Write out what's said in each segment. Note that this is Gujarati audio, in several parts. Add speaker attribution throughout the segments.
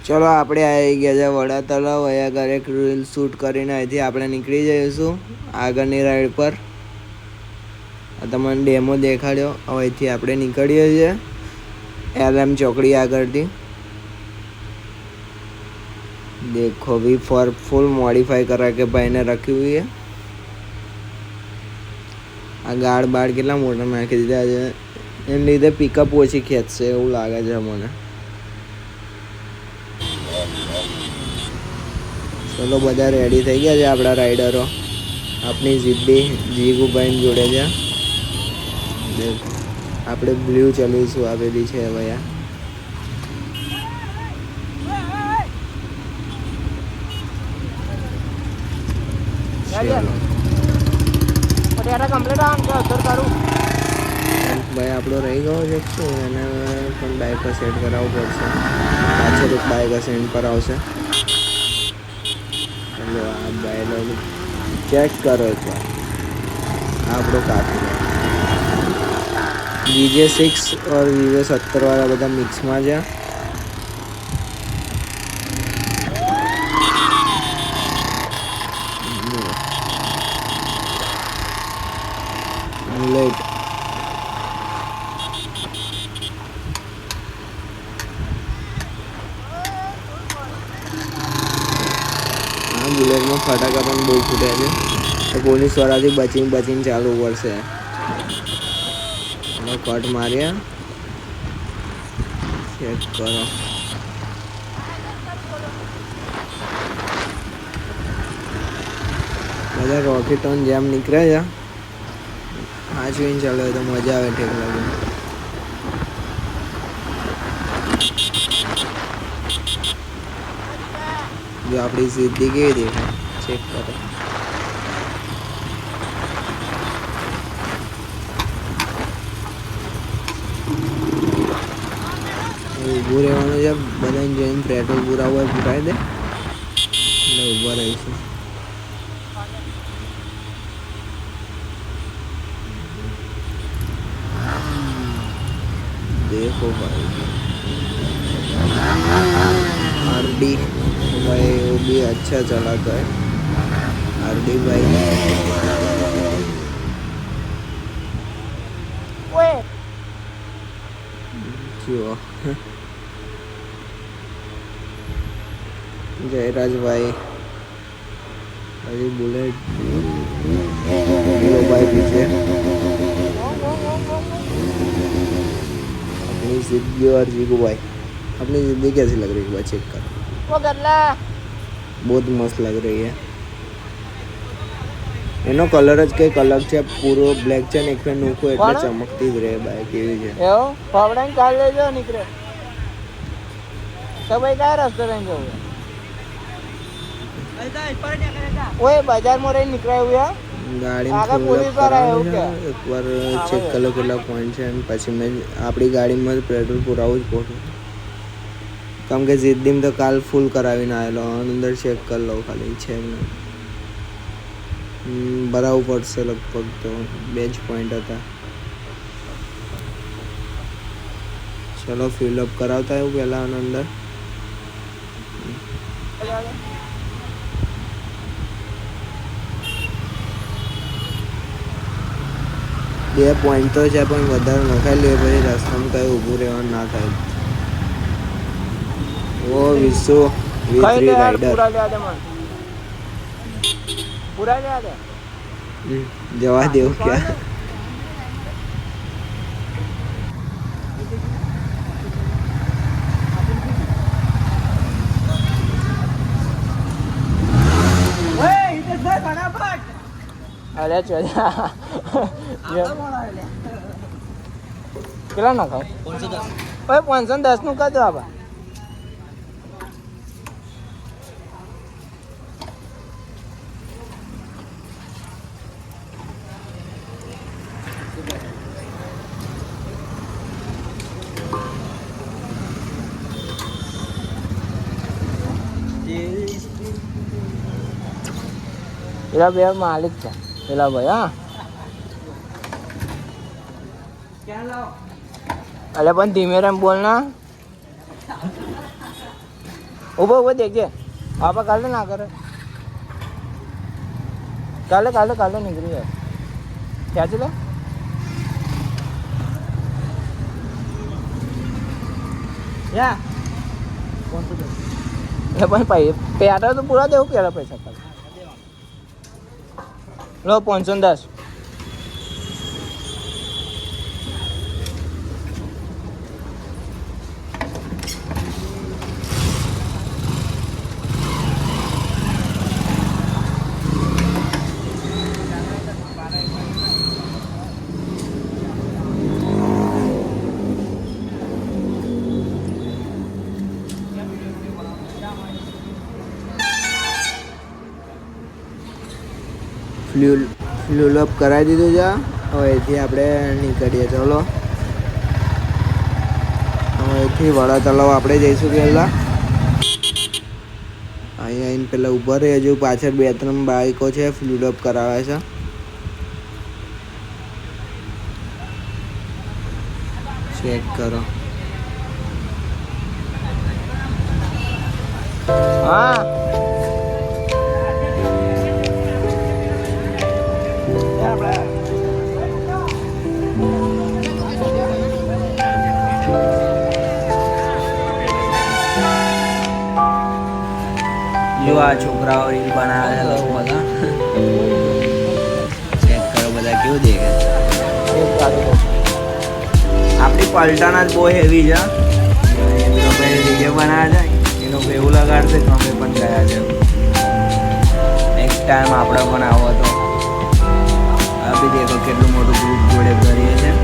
Speaker 1: ચલો આપણે આવી ગયા છે વડા તળાવ. અહીંયા ઘરે એક રીલ શૂટ કરીને અહીંથી આપણે નીકળી જઈશું આગળની રાઈડ પર. તમને ડેમો દેખાડ્યો. હવે અહીંથી આપણે નીકળીએ છીએ LM ચોકડી આગળથી. देखो भी फॉर फुल मॉडिफाई करा के भाई ने रखी हुई है. આ ગાડ બાડ કેટલા મોટા નાખી દીધા છે, એને લીધે પિકઅપ ઓછી ખેંચશે એવું લાગે છે મને. ચલો બધા રેડી થઈ ગયા છે આપણા રાઈડરો. આપણી જીદ્દી જીગુભાઈ જોડે છે. આપણે બ્લુ ચલાવીશું આપેલી છે ભૈયા. ભાઈ આપણો રહી ગયો છે શું, એને પણ બાઇક પર સેટ કરાવવું પડશે. પાછળ એક બાઇક સેન્ટ પર આવશે. ચલો આ બાઈક ચેક કરો એક વાર. આપણો કાફી VJ6 और VJ70 वाला બધા મિક્સમાં છે. બુલેટ હા, બુલેટમાં ફટાકા પણ બહુ ફૂટ્યા છે. તો પોલીસવાળાથી બચીને ચાલવું પડશે. કટ માર્યા. ચેક કરો. બધા રોકેટોન જેમ નીકળે છે. 5 ઇંચ ચાલે તો મજા આવે ઠેક લાગે. જો આપણી સિદ્ધિ કેવી દેખાય ચેક કરો. ઊભું રહેવાનું છે. બધાને જોઈને પેટ્રોલ પુરાવું હોય પુરાવી દે એટલે ઊભા રહીશું. देखो भाई RD भाई वो भी अच्छा चलाता है. RD भाई जो जयराज भाई अभी बुलेट भाई पीछे. अपनी जिद्दी और जीगू भाई. अपनी जिद्दी कैसी लग रही है चेक कर. वो गल्ला बहुत मस्त लग रही है. એનો કલર જ કંઈક અલગ છે. પૂરો બ્લેક છે ને એક નોખું એટલે ચમકતી જ રહે બાઈક એવી છે. એવું ફાવડાને ચાલ લેજો નીકળે તો ભાઈ કયા રસ્તે રહીને જવું? ઓય બજારમાં રહીને નીકળાયું ગાડી એકવાર ચેક કરો કેટલા પોઈન્ટ છે અને પછી મેં આપણી ગાડીમાં પેટ્રોલ પુરાવું જ પડતું. કેમ કે જીદ્દીમ તો કાલ ફૂલ કરાવીને આવેલો. અંદર ચેક કરી લઉં ખાલી છે નહીં. ભરાવું પડશે લગભગ તો 2 જ પોઈન્ટ હતા. ચલો ફિલઅપ કરાવતા એવું પહેલાં અંદર. બે પોઈન્ટ તો છે પણ વધારે નખાઈ લે પછી રસ્તામાં કઈ ઊભું રહેવાનું ના થાય. ઓ વિશ્વ V3 રાઈડર જવા દેવું ક્યાં. અરે ચોજા કેટલા ના ખાવ? 510 નું કાઢો આબા. પેલા બે માલિક છે પેલા ભાઈ. હા અલે પણ ધીમે રેમ બોલ ના. ઉભો દેખજે આપા કાલે ના કરે કાલે નીકળી જાય ખેંચી લે યા ભાઈ પેટા તો પૂરા દેવું પેલા પૈસા ખાલી લો 510 ફ્યુલ અપ કરાવી દીધું છે હવે એથી આપણે નીકળીએ ચલો હવે એથી વડા તલાવ આપણે જઈશું પહેલાં અહીં આવીને પહેલાં ઊભા રહી હજુ પાછળ 2-3 બાઈકો છે ફ્યુલ અપ કરાવે છે ચેક કરો હા જો આ છોકરાઓ રીલ બનાવે છે લોકો બધા ચેક કરો બધા કેવું દેખે આપણી પલટાના જ બહુ હેવી છે એનો ભાઈ વિડીયો બનાવે છે એનો એવું લગાડશે કે અમે પણ ગયા છે નેક્સ્ટ ટાઈમ આપણે પણ આવો તો આ બી દેખો કેટલું મોટું ગ્રુપ જોડે કરીએ છીએ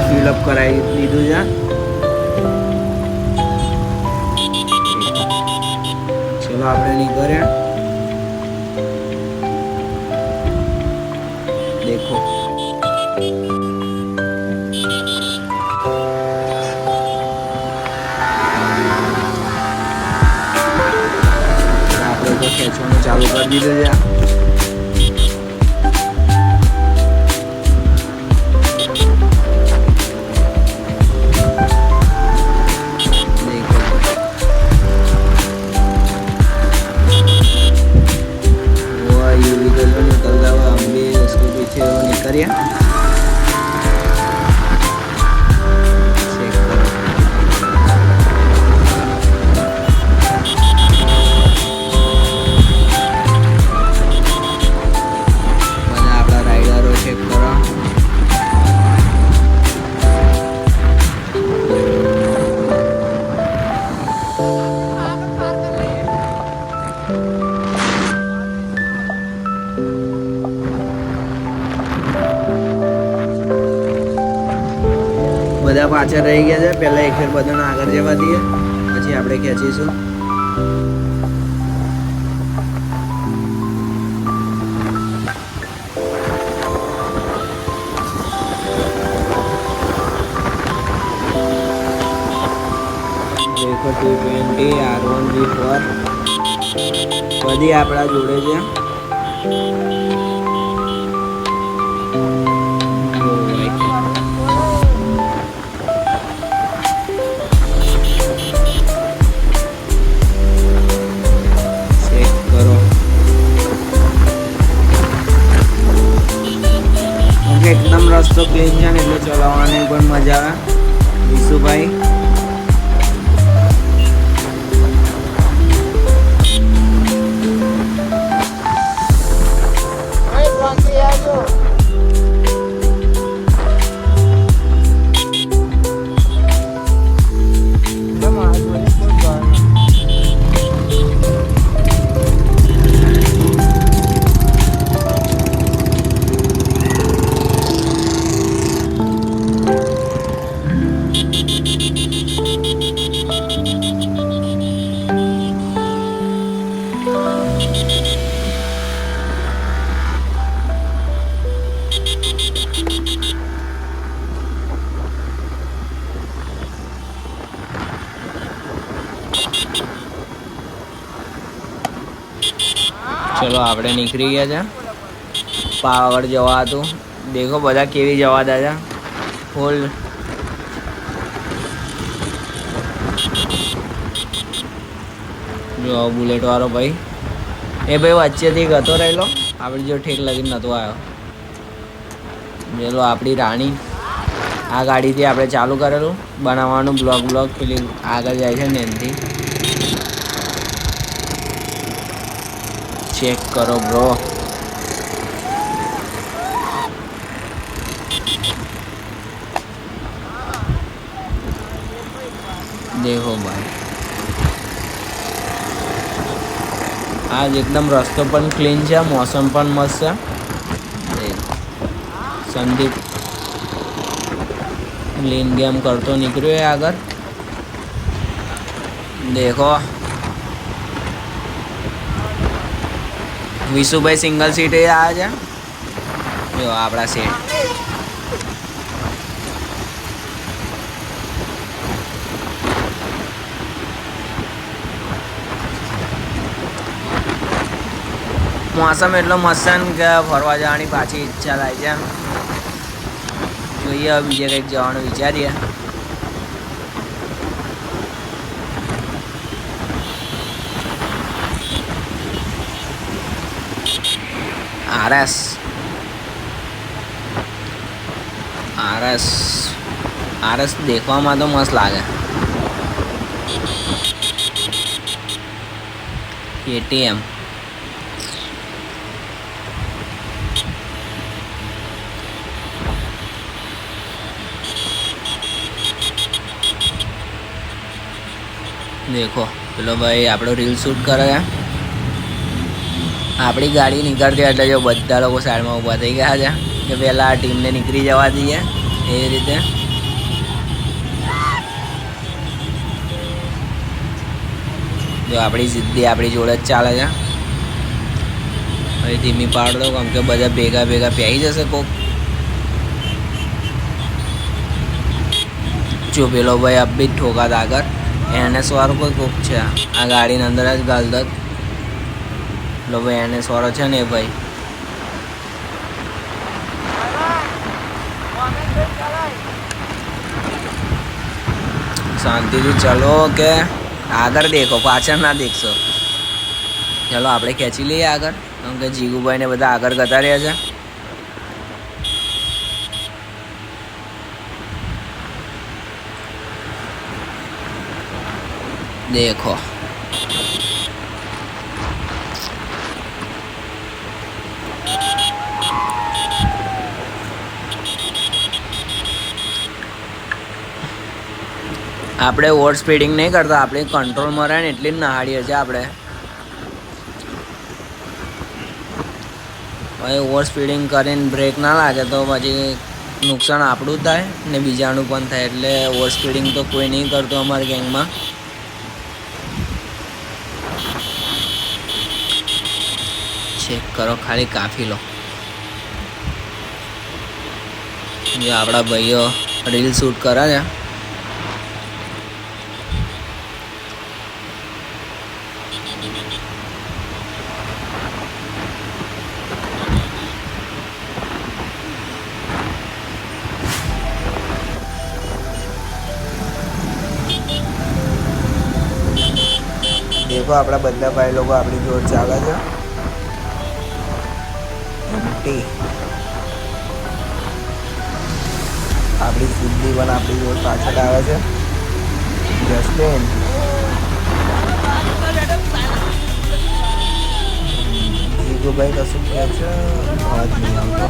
Speaker 1: ફિલઅપ કરાવી દીધું છે ચલો આપણે નીકળ્યા દેખો આપણે તો ખેંચવાનું ચાલુ કરી દીધું છે બધા પાછળ રહી ગયા છે પહેલા એક ફેર બધાને આગળ જવા દઈએ પછી આપણે ખેંચીશું દેખો 220 R1 V4 બધી આપણા જોડે છે એકદમ રસ્તો પ્લેન છે ને એટલે ચલાવવાની પણ મજા આવે વિશુભાઈ ચલો આપણે નીકળી ગયા છે પાવાગઢ જવા હતું. દેખો બધા કેવી જવા દે છે ફૂલ. જો બુલેટ વાળો ભાઈ એ ભાઈ વચ્ચેથી ગતો રહેલો, આપણી જો ઠેક લગીને નહોતો આવ્યો. ચલો આપણી રાણી આ ગાડીથી આપણે ચાલુ કરેલું બનાવવાનું બ્લોગ પેલી આગળ જાય છે ને એનાથી. ચેક કરો બ્રો. દેખો ભાઈ આજ એકદમ રસ્તો પણ ક્લીન છે, મોસમ પણ મસ્ત છે. સંદીપ ક્લીન ગેમ કરતો નીકળ્યો આગળ. દેખો વિશુભાઈ સિંગલ સીટ આવ્યા છે. જો આપણા સીટ મોસમ એટલો મસ્ત કે ફરવા જવાની પાછી ઈચ્છા થાય છે. જોઈએ હવે બીજે કંઈક જવાનું વિચારીએ. આરએસ દેખવામાં તો મસ્ત લાગે. KTM દેખો પેલો ભાઈ આપણો રીલ શૂટ કરે છે. આપણી ગાડી નીકળતી એટલે જો બધા લોકો સાઈડમાં ઊભા થઈ ગયા છે કે પહેલાં આ ટીમને નીકળી જવા દઈએ એવી રીતે. જો આપણી સિદ્ધિ આપણી જોડે જ ચાલે છે. હવે ધીમી પાડ દો કેમ કે બધા ભેગા પ્યાઈ જશે કોક. જો પેલો ભાઈ અબ બી ઠોકાત આગળ NS વાળો કોઈ કોક છે આ ગાડીની અંદર જ ગાલદત. પેલો ભાઈ NS વાળો છે ને એ ભાઈ શાંતિથી ચલો કે આગળ દેખો પાછળ ના દેખશો. ચલો આપણે ખેંચી લઈએ આગળ કેમ કે જીગુભાઈ ને બધા આગળ જતા રહ્યા છે. देखो આપણે ઓવર સ્પીડિંગ નહીં કરતા, આપણે કંટ્રોલમાં રહે ને એટલી જ નહાડીએ છીએ આપણે. હવે ઓવર સ્પીડિંગ કરીને બ્રેક ના લાગે તો પછી નુકસાન આપણું થાય ને બીજાનું પણ થાય. એટલે ઓવર સ્પીડિંગ તો કોઈ નહીં કરતું અમારી ગેંગમાં. ચેક કરો ખાલી કાફીલો. જે આપણા ભાઈઓ રીલ શૂટ કરે છે. દેખો આપણા બધા ભાઈ લોકો આપણી જોડ ચાલે છે. આપણી સિદ્ધિ પણ આપણી જોડ પાછળ આવે છે. જસ્ટિન જીગુભાઈ કશું કહે છે અવાજ નહીં આવતો.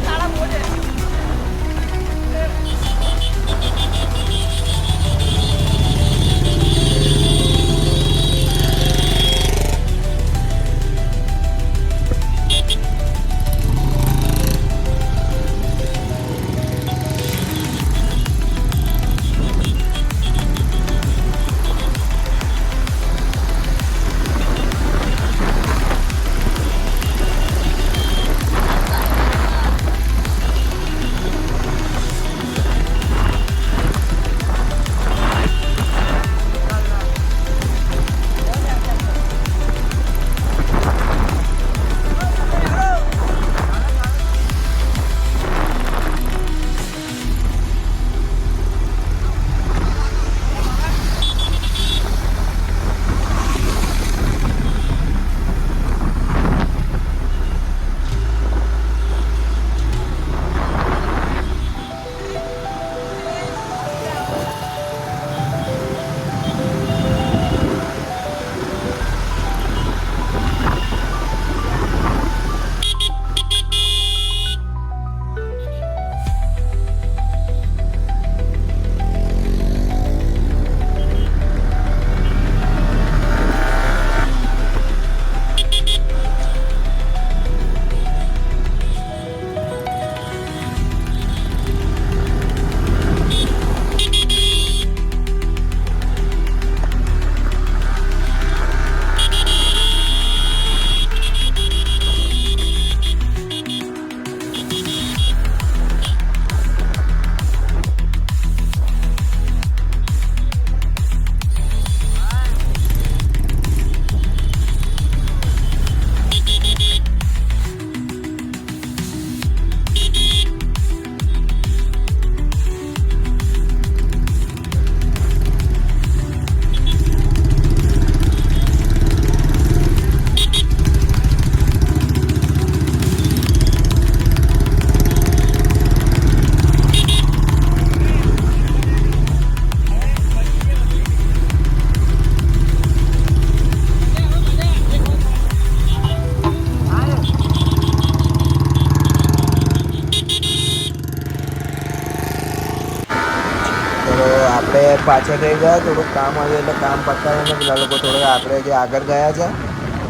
Speaker 1: આપણે પાછળ રહી ગયા, થોડુંક કામ આવ્યું એટલે કામ પતાવીને પેલા લોકો થોડુંક આપણે જે આગળ ગયા છે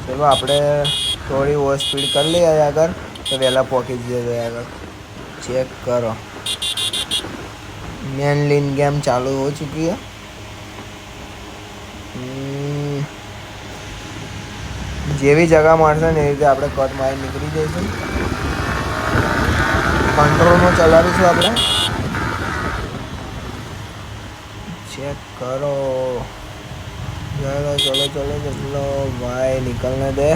Speaker 1: ચલો આપણે થોડી ઓવર સ્પીડ કરી લઈએ આગળ તો વહેલા પહોંચી જઈએ આગળ. ચેક કરો મેન લીન गेम चालू हो चुकी है. જેવી જગા મળશે ને એ રીતે આપણે કટ મારી નીકળી જઈશું. કંટ્રોલમાં ચલાવીશું આપણે. चेक करो. चलो चलो चलो चलो भाई निकलने दे.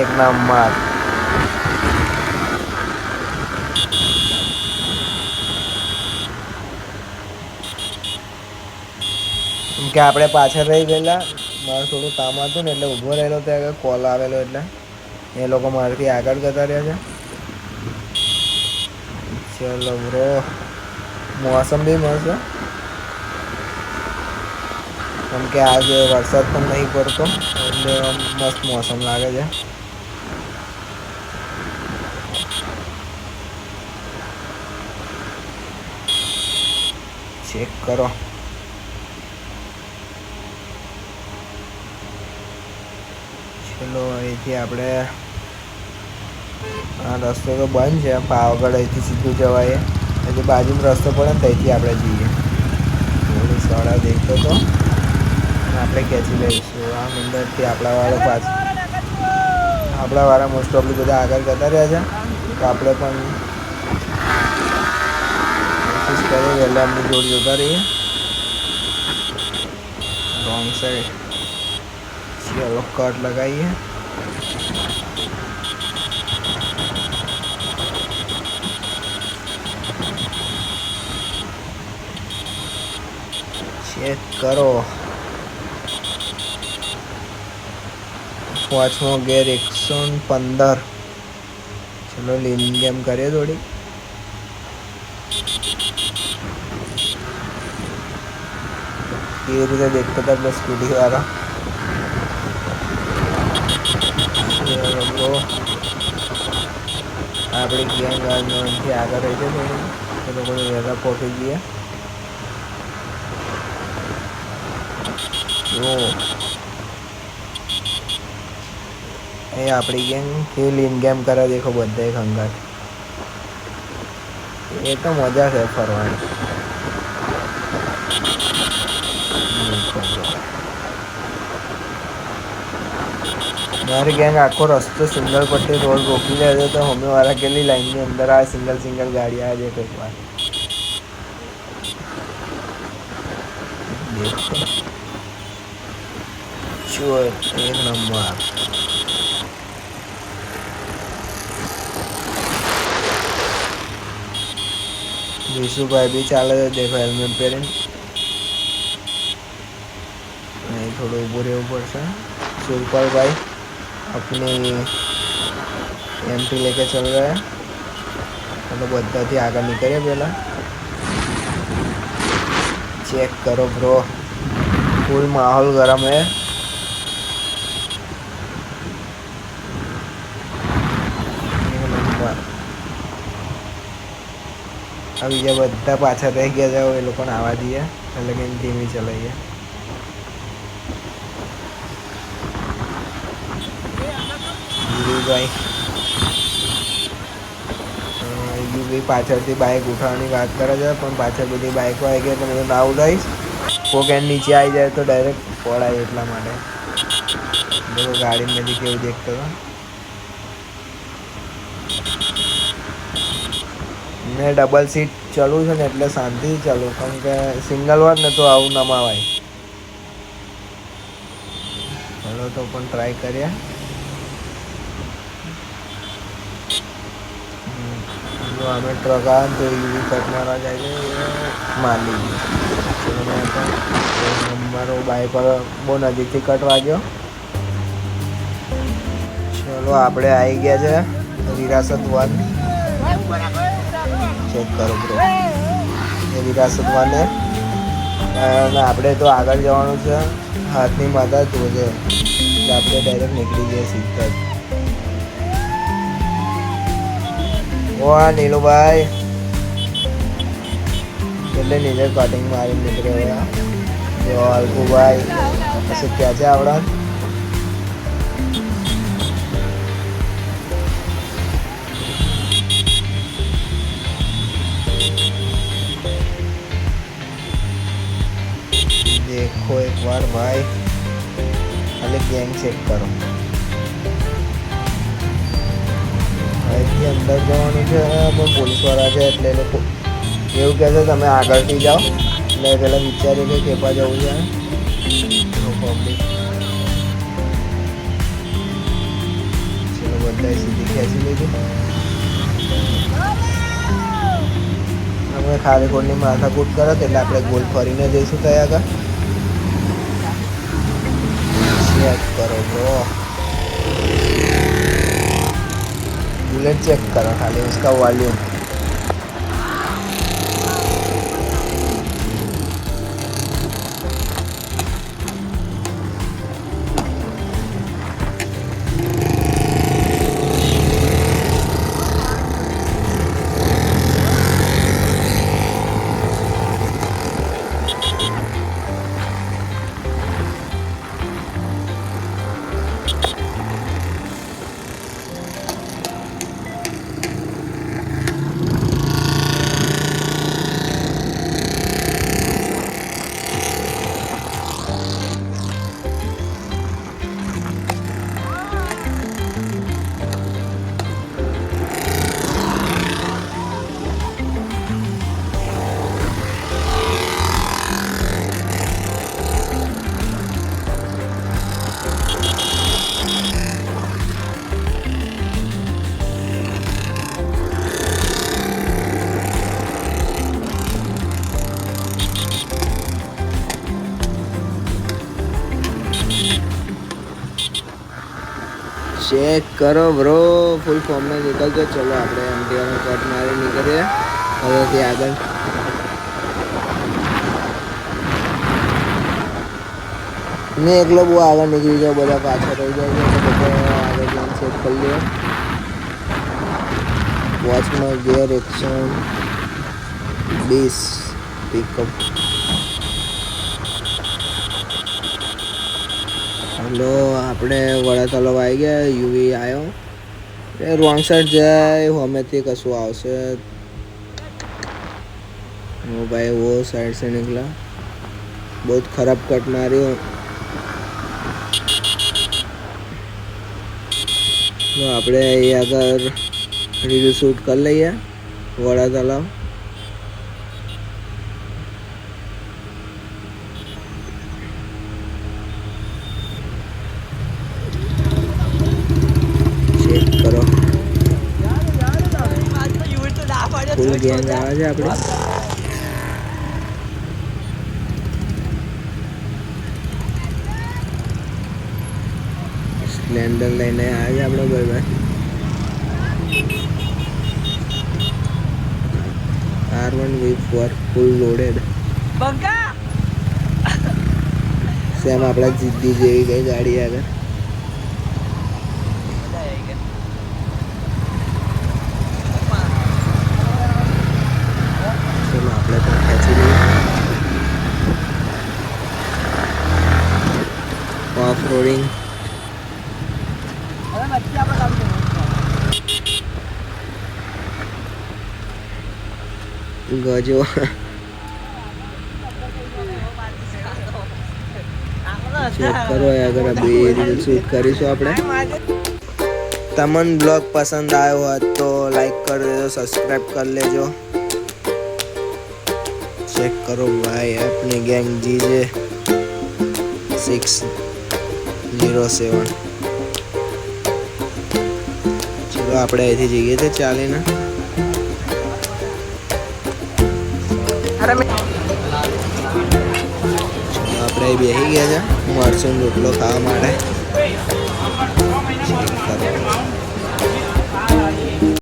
Speaker 1: एक नंबर. કે આપણે પાછળ રહી ગયેલા, મારે થોડું કામ હતું ને એટલે ઊભો રહેલો ત્યાં કોલ આવેલો એટલે એ લોકો મારાથી આગળ જતા રહ્યા છે. ચલો બ્રો મોસમ બી મસ્ત કેમ કે આજે વરસાદ પણ નહીં પડતો એટલે મસ્ત મોસમ લાગે છે. ચેક કરો. ચલો અહીંથી આપણે આ રસ્તો તો બંધ છે, પાવાગઢ અહીંથી સીધું જવાય. હજી બાજુમાં રસ્તો પડે ને ત્યાંથી આપણે જઈએ. થોડી સળા દેખતો તો આપણે ખેંચી લઈશું. આમ અંદરથી આપણા વાળા મોસ્ટ ઓફલી બધા આગળ જતા રહ્યા છે તો આપણે પણ કોશિશ કરીએ વહેલા એમની જોડ જતા રહીએ. Wrong side. ચલો કટ लगाइए. चेक करो. 5मो ગેર 115. चलो લીન गेम કરીએ થોડી. ये રીતે देखता था प्लस स्पीडी वाला. આપણી ગેંગ આજથી આગળ રહી છે થોડી, એ લોકો વહેલા પહોંચી ગયા. એ આપણી ગેંગ એ લીન ગેમ કરે દેખો બધા એક હંગાત. એ તો મજા છે ફરવાની. મારી ગેંગ આખો રસ્તો સિંગલ પટ્ટી રોડ રોકી લે છે તો સામેવાળા કેટલી લાઈનની અંદર આવે સિંગલ ગાડી આવે છે કંઈક વાર. જો એક નંબર. વિશુભાઈ બી ચાલે છે દેખો હેલ્મેટ પહેરીને. નહીં થોડું ઊભું રહેવું પડશે. सुरपाल अपनी एंट्री लेके चल रहे हैं. मतलब बधाથી આગળ નીકળીએ પહેલાં. चेक करो ब्रो फुल माहौल गरम है. अब ये બધા પાછળ રહી ગયા છે એ લોકોને આવવા દઈએ એટલે કે ધીમી ચલાવીએ. ભાઈ ભાઈ પાછળથી બાઇક ઉઠાવવાની વાત કરે છે પણ પાછળ બધી બાઇકો આવી ગઈ એટલે બધું ના ઉડાવીશ. કોક એન્ડ નીચે આવી જાય તો ડાયરેક્ટ પડાય એટલા માટે. देखो गाड़ी में भी केवल देखते हो मैं डबल सीट चलू छे ने એટલે શાંતિ ચાલુ કારણ કે સિંગલ હોય ને તો આવું નમાવાય. ચલો તો પણ ટ્રાય કરીએ. જો અમે ટ્રક આવે તો યુવી કટ મારવા જાય છે માર લીધી. ચલો મેં પણ મારો બાઇક પર બહુ નજીકથી કટ વાગ્યો. चलो આપણે આવી ગયા છે વિરાસત 1. ચેક કરો બ્રો એ વિરાસત 1 છે અને આપણે તો આગળ જવાનું છે હાથની માથા ધોજે એટલે આપણે ડાયરેક્ટ નીકળી જઈએ સીધા જ. ઓ નીલુભાઈ એટલે નીચે કટિંગ મારી નીકળ્યો જો અલ્કુભાઈ પછી ક્યાં છે આવડા देखो एक बार भाई खाली गैंग चेक करो અહીંથી અંદર જવાનું છે પણ પોલીસવાળા છે એટલે એ લોકો એવું કહે છે તમે આગળથી જાઓ એટલે પહેલાં વિચાર્યું કે કેપા જવું છે પબ્લિક ચલો બધાએ સીધી ખેંચી લીધી અમે ખાલી ખોટની માથાકૂટ કરે એટલે આપણે ગોલ ફરીને જઈશું ત્યાં આગળ ચેક કરો બ્રો बुलेट चेक करो खाली उसका वॉल्यूम चेक करो ब्रो फुल फॉर्म में निकल तो चलो આપણે એમટીઆર કટ મારી નીકળીએ હવેથી આગળ ને એકલો બહુ આગળ નીકળી જાવ બધા પાછળ રહી જાય છે બધા આગળ જઈને ચેક કરી લે વોચમાં ગિયર એક્શન 20 પિકઅપ હેલો આપણે વડા તલાવ આવી ગયા યુવી આવ્યો એ રોંગ સાઈડ જાય હમેથી કશું આવશે ઓ ભાઈ वो साइड से निकला बहुत खराब कट मारी तो આપણે અહીં આગળ રીલ શૂટ કરી લઈએ વડા તલાવ ફૂલ ગેંગ આવે છે આપણે સ્પ્લેન્ડર લઈને આવે છે આપણો ભાઈ R1V4 ફૂલ લોડેડ સેમ આપણા જીદ્દી જેવી ગઈ ગાડી આગળ ऑफ रोडिंग गजो चेक करो अगर अभी रील शूट करीशू આપણે તમને બ્લોગ પસંદ આવ્યો હોય તો લાઈક કરી દેજો સબસ્ક્રાઇબ કરી લેજો चेक करो भाई अपनी गैंग जीजे 607 चलो આપણે અહીંથી જઈએ તો ચાલે ને આપણે બેસી ગયા છે મરચું રોટલો ખાવા માટે